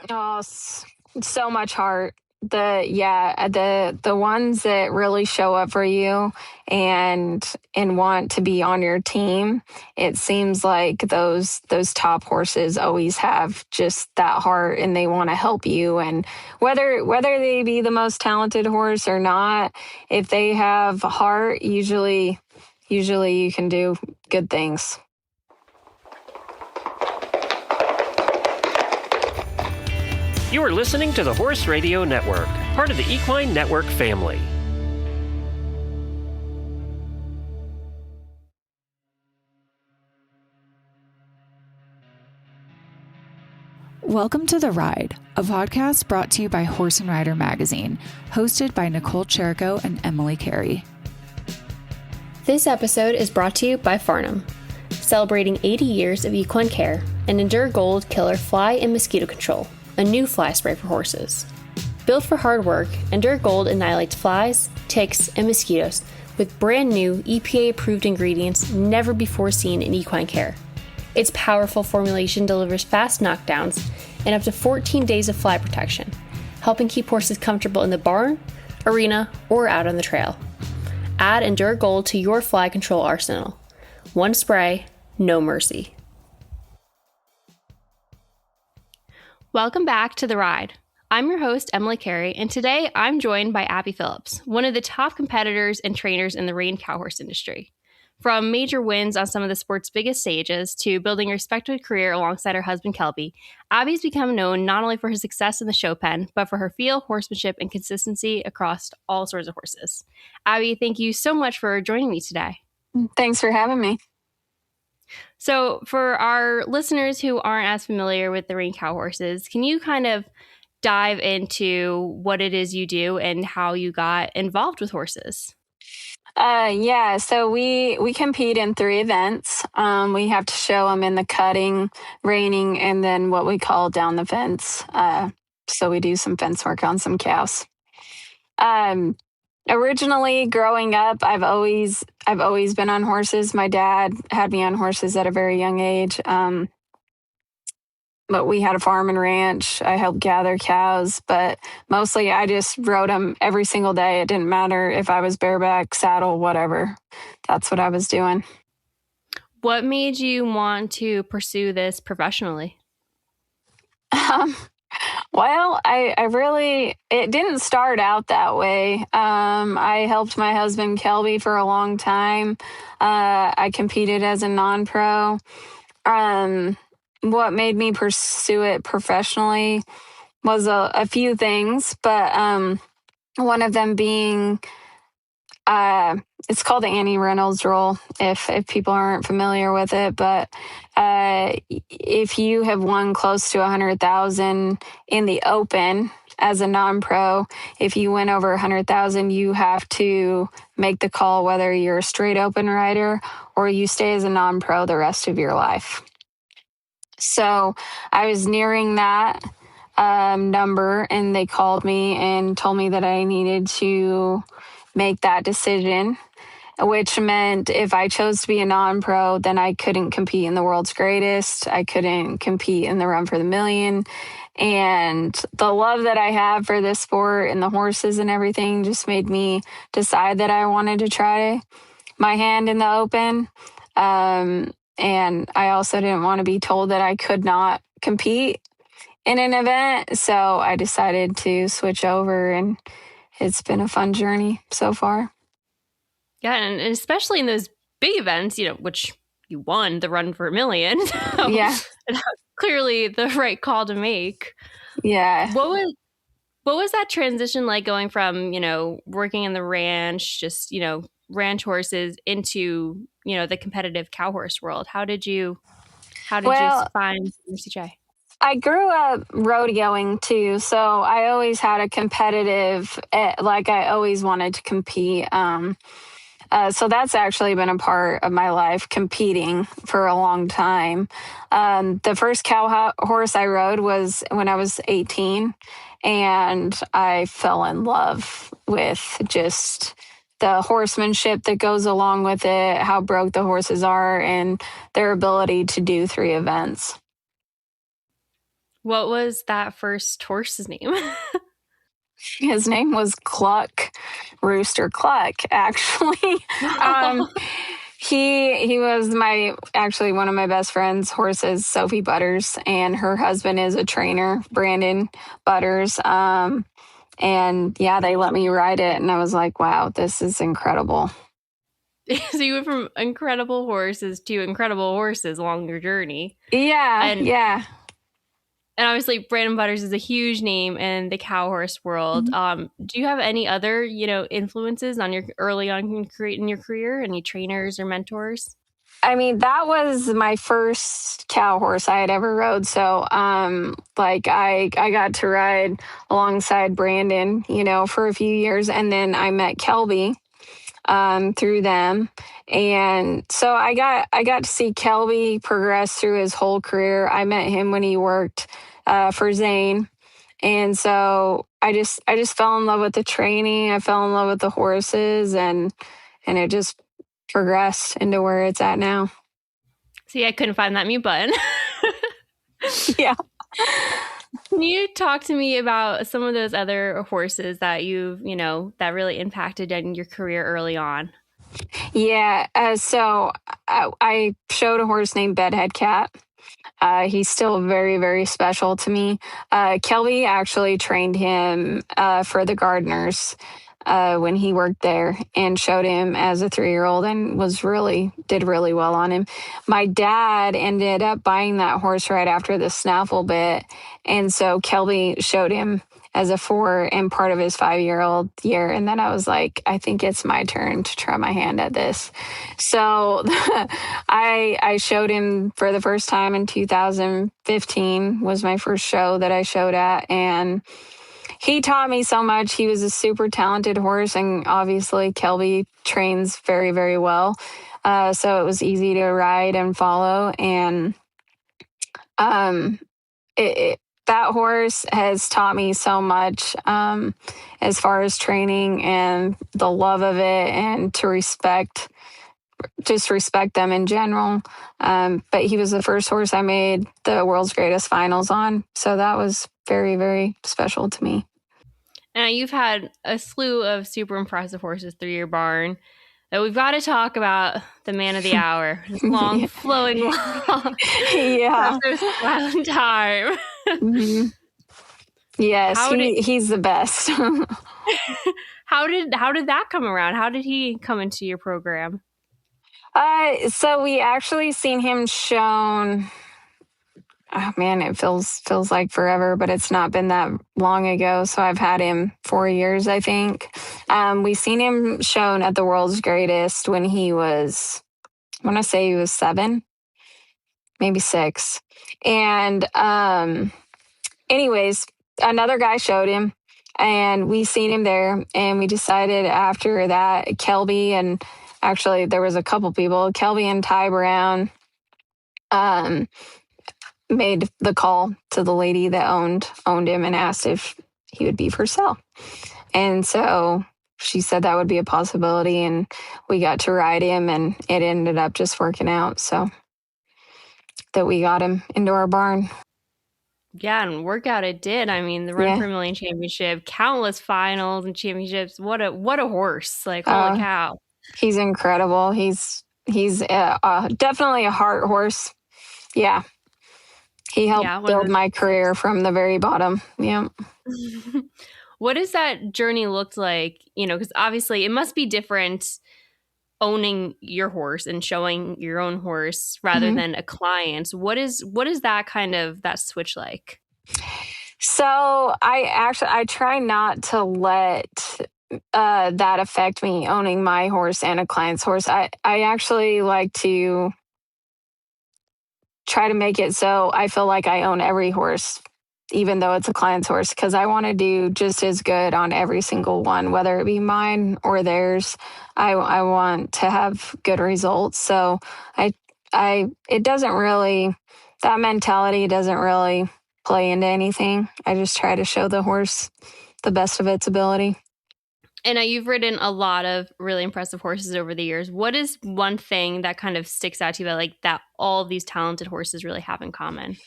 Oh, so much heart. The ones that really show up for you and want to be on your team. It seems like those top horses always have just that heart, and they want to help you. And whether they be the most talented horse or not, if they have heart, usually you can do good things. You are listening to the Horse Radio Network, part of the Equine Network family. Welcome to The Ride, a podcast brought to you by Horse and Rider magazine, hosted by Nicole Cherico and Emily Carey. This episode is brought to you by Farnham, celebrating 80 years of equine care and Endure Gold Killer Fly and Mosquito Control, a new fly spray for horses. Built for hard work, Endure Gold annihilates flies, ticks, and mosquitoes with brand new EPA-approved ingredients never before seen in equine care. Its powerful formulation delivers fast knockdowns and up to 14 days of fly protection, helping keep horses comfortable in the barn, arena, or out on the trail. Add Endure Gold to your fly control arsenal. One spray, no mercy. Welcome back to The Ride. I'm your host, Emily Carey, and today I'm joined by Abbie Phillips, one of the top competitors and trainers in the reined cow horse industry. From major wins on some of the sport's biggest stages to building a respected career alongside her husband, Kelby, Abbie's become known not only for her success in the show pen, but for her feel, horsemanship, and consistency across all sorts of horses. Abbie, thank you so much for joining me today. Thanks for having me. So for our listeners who aren't as familiar with the reined cow horses, can you kind of dive into what it is you do and how you got involved with horses? So we compete in 3 events. We have to show them in the cutting, reining, and then what we call down the fence. So we do some fence work on some cows. Originally, growing up, I've always been on horses. My dad had me on horses at a very young age. But we had a farm and ranch. I helped gather cows, but mostly I just rode them every single day. It didn't matter if I was bareback, saddle, whatever. That's what I was doing. What made you want to pursue this professionally? Well, it didn't start out that way. I helped my husband Kelby for a long time. I competed as a non-pro. What made me pursue it professionally was a few things, but one of them being it's called the Annie Reynolds rule, if people aren't familiar with it. But if you have won close to 100,000 in the open as a non-pro, if you win over 100,000, you have to make the call whether you're a straight open rider or you stay as a non-pro the rest of your life. So I was nearing that number, and they called me and told me that I needed to make that decision, which meant if I chose to be a non-pro, then I couldn't compete in the world's greatest. I couldn't compete in the Run for the Million. And the love that I have for this sport and the horses and everything just made me decide that I wanted to try my hand in the open. And I also didn't want to be told that I could not compete in an event. So I decided to switch over, and it's been a fun journey so far. Yeah, and especially in those big events, which you won the Run for a Million. Yeah. That was clearly the right call to make. Yeah. What was that transition like, going from, working in the ranch, just, ranch horses into, the competitive cow horse world? How did you find NRCHA? I grew up rodeoing too, so I always had a competitive, I always wanted to compete. So that's actually been a part of my life, competing for a long time. The first cow horse I rode was when I was 18, and I fell in love with just the horsemanship that goes along with it, how broke the horses are, and their ability to do 3 events. What was that first horse's name? His name was Cluck, Rooster Cluck, actually. um, he was one of my best friend's horses, Sophie Butters, and her husband is a trainer, Brandon Butters. And yeah, they let me ride it, and I was like, wow, this is incredible. So you went from incredible horses to incredible horses along your journey. Yeah, and, yeah. And obviously, Brandon Butters is a huge name in the cow horse world. Mm-hmm. Do you have any other, influences on your early on in your career? Any trainers or mentors? I mean, that was my first cow horse I had ever rode. So, I got to ride alongside Brandon, for a few years, and then I met Kelby through them. And so I got to see Kelby progress through his whole career. I met him when he worked for Zane. And so I just fell in love with the training. I fell in love with the horses, and it just progressed into where it's at now. See, I couldn't find that mute button. Yeah. Can you talk to me about some of those other horses that that really impacted in your career early on? Yeah. So I showed a horse named Bedhead Cat. He's still very, very special to me. Kelby actually trained him for the Gardeners when he worked there, and showed him as a 3-year-old, and did really well on him. My dad ended up buying that horse right after the snaffle bit, and so Kelby showed him as a 4 and part of his 5-year-old year. And then I was like, I think it's my turn to try my hand at this. So I showed him for the first time in 2015 was my first show that I showed at. And he taught me so much. He was a super talented horse. And obviously Kelby trains very, very well. So it was easy to ride and follow. And that horse has taught me so much as far as training and the love of it, and to respect them in general. But he was the first horse I made the world's greatest finals on. So that was very, very special to me. Now, you've had a slew of super impressive horses through your barn. But we've got to talk about the man of the hour, his long, Yeah. flowing long. Yeah. After time. Mm-hmm. Yes, he's the best. How did that come around? How did he come into your program? So we actually seen him shown. Oh man, it feels like forever, but it's not been that long ago. So I've had him 4 years, I think. We seen him shown at the World's Greatest when he was, I want to say he was 7, maybe 6. And anyways, another guy showed him, and we seen him there, and we decided after that, Kelby, and actually there was a couple people, Kelby and Ty Brown, made the call to the lady that owned him and asked if he would be for sale. And so she said that would be a possibility, and we got to ride him, and it ended up just working out. So that we got him into our barn. Yeah, and workout it did. I mean, the Run for a Million Championship, countless finals and championships. What a horse! Like, holy cow! He's incredible. He's definitely a heart horse. Yeah. He helped build my career from the very bottom. Yeah. What has that journey looked like? Because obviously it must be different owning your horse and showing your own horse rather than a client. What is that kind of that switch like? So I try not to let that affect me, owning my horse and a client's horse. I actually like to try to make it so I feel like I own every horse, even though it's a client's horse, because I want to do just as good on every single one, whether it be mine or theirs. I want to have good results. So it doesn't really, that mentality doesn't really play into anything. I just try to show the horse the best of its ability. And you've ridden a lot of really impressive horses over the years. What is one thing that kind of sticks out to you that all of these talented horses really have in common?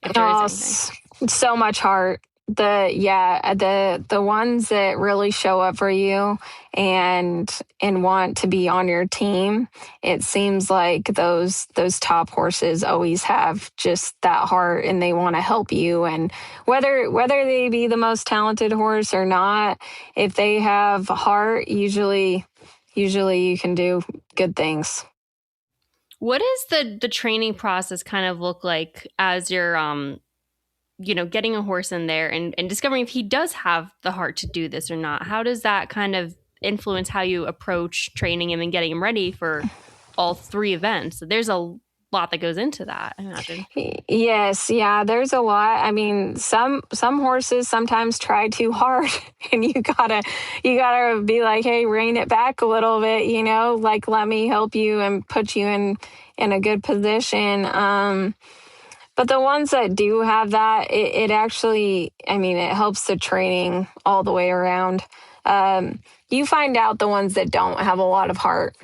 if there is anything? So much heart. The ones that really show up for you and want to be on your team, it seems like those top horses always have just that heart, and they want to help you. And whether they be the most talented horse or not, if they have heart, usually you can do good things. What does the training process kind of look like as you're getting a horse in there and discovering if he does have the heart to do this or not? How does that kind of influence how you approach training him and getting him ready for all 3 events? There's a lot that goes into that, I imagine. Yes, yeah, there's a lot. I mean, some horses sometimes try too hard, and you gotta be like, hey, rein it back a little bit, like, let me help you and put you in a good position. But the ones that do have that, it actually, I mean, it helps the training all the way around. You find out the ones that don't have a lot of heart,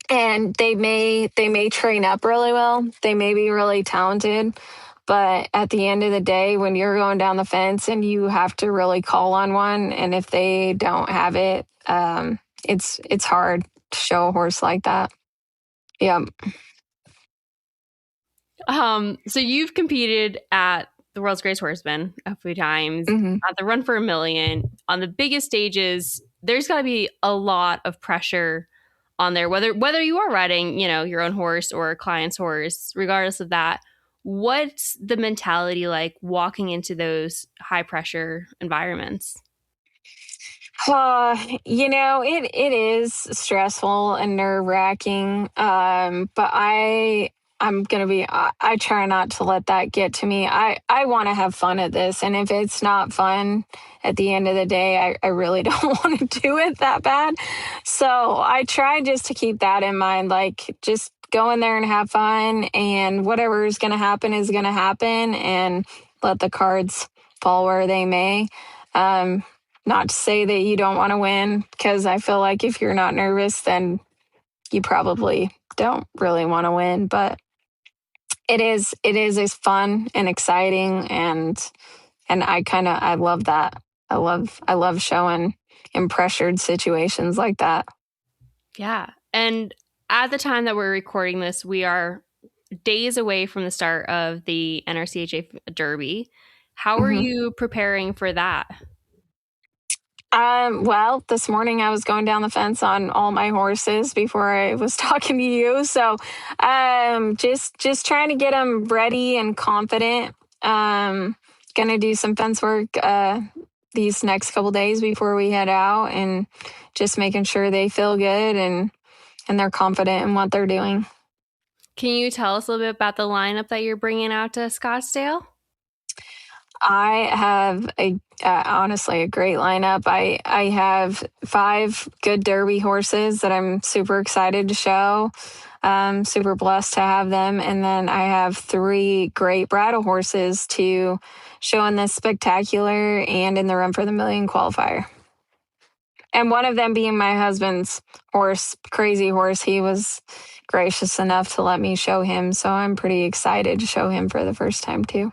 and they may train up really well. They may be really talented, but at the end of the day, when you're going down the fence and you have to really call on one, and if they don't have it, it's hard to show a horse like that. Yeah. So you've competed at the World's Greatest Horseman a few times, at the Run for a Million. On the biggest stages, there's got to be a lot of pressure on there, whether you are riding, your own horse or a client's horse. Regardless of that, what's the mentality like walking into those high pressure environments? It is stressful and nerve wracking. But I'm going to be, I try not to let that get to me. I want to have fun at this. And if it's not fun at the end of the day, I really don't want to do it that bad. So I try just to keep that in mind, like just go in there and have fun, and whatever is going to happen is going to happen, and let the cards fall where they may. Not to say that you don't want to win, because I feel like if you're not nervous, then you probably don't really want to win. But it is as fun and exciting, and I love that. I love showing in pressured situations like that. Yeah. And at the time that we're recording this, we are days away from the start of the NRCHA Derby. How are you preparing for that? Well, this morning I was going down the fence on all my horses before I was talking to you. So, just trying to get them ready and confident. Gonna do some fence work, these next couple days before we head out, and just making sure they feel good and they're confident in what they're doing. Can you tell us a little bit about the lineup that you're bringing out to Scottsdale? I have honestly a great lineup. I have 5 good Derby horses that I'm super excited to show. Super blessed to have them. And then I have 3 great bridle horses to show in this spectacular and in the Run for the Million qualifier. And one of them being my husband's horse, Crazy Horse. He was gracious enough to let me show him. So I'm pretty excited to show him for the first time too.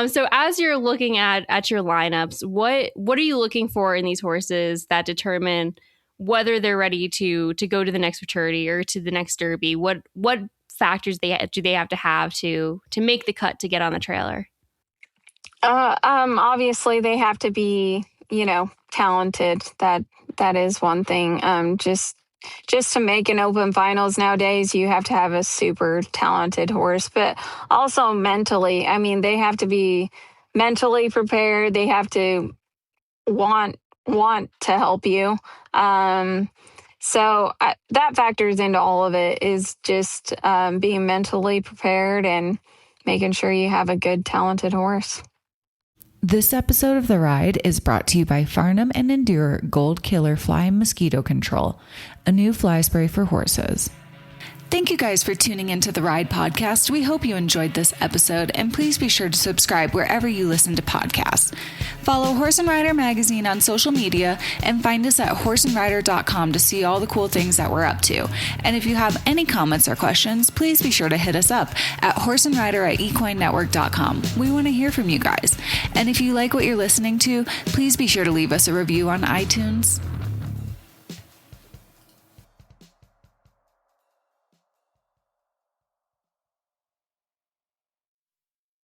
So as you're looking at your lineups, what are you looking for in these horses that determine whether they're ready to go to the next maturity or to the next Derby? What factors do they have to make the cut to get on the trailer? Obviously they have to be, talented. That is one thing. Just to make an open finals nowadays, you have to have a super talented horse, but also mentally. I mean, they have to be mentally prepared. They have to want to help you. So that factors into all of it, is just being mentally prepared and making sure you have a good, talented horse. This episode of The Ride is brought to you by Farnam and Endure Gold Killer Fly and Mosquito Control, a new fly spray for horses. Thank you guys for tuning into the Ride podcast. We hope you enjoyed this episode, and please be sure to subscribe wherever you listen to podcasts. Follow Horse and Rider Magazine on social media and find us at horseandrider.com to see all the cool things that we're up to. And if you have any comments or questions, please be sure to hit us up at horseandrider@equinenetwork.com. We want to hear from you guys. And if you like what you're listening to, please be sure to leave us a review on iTunes.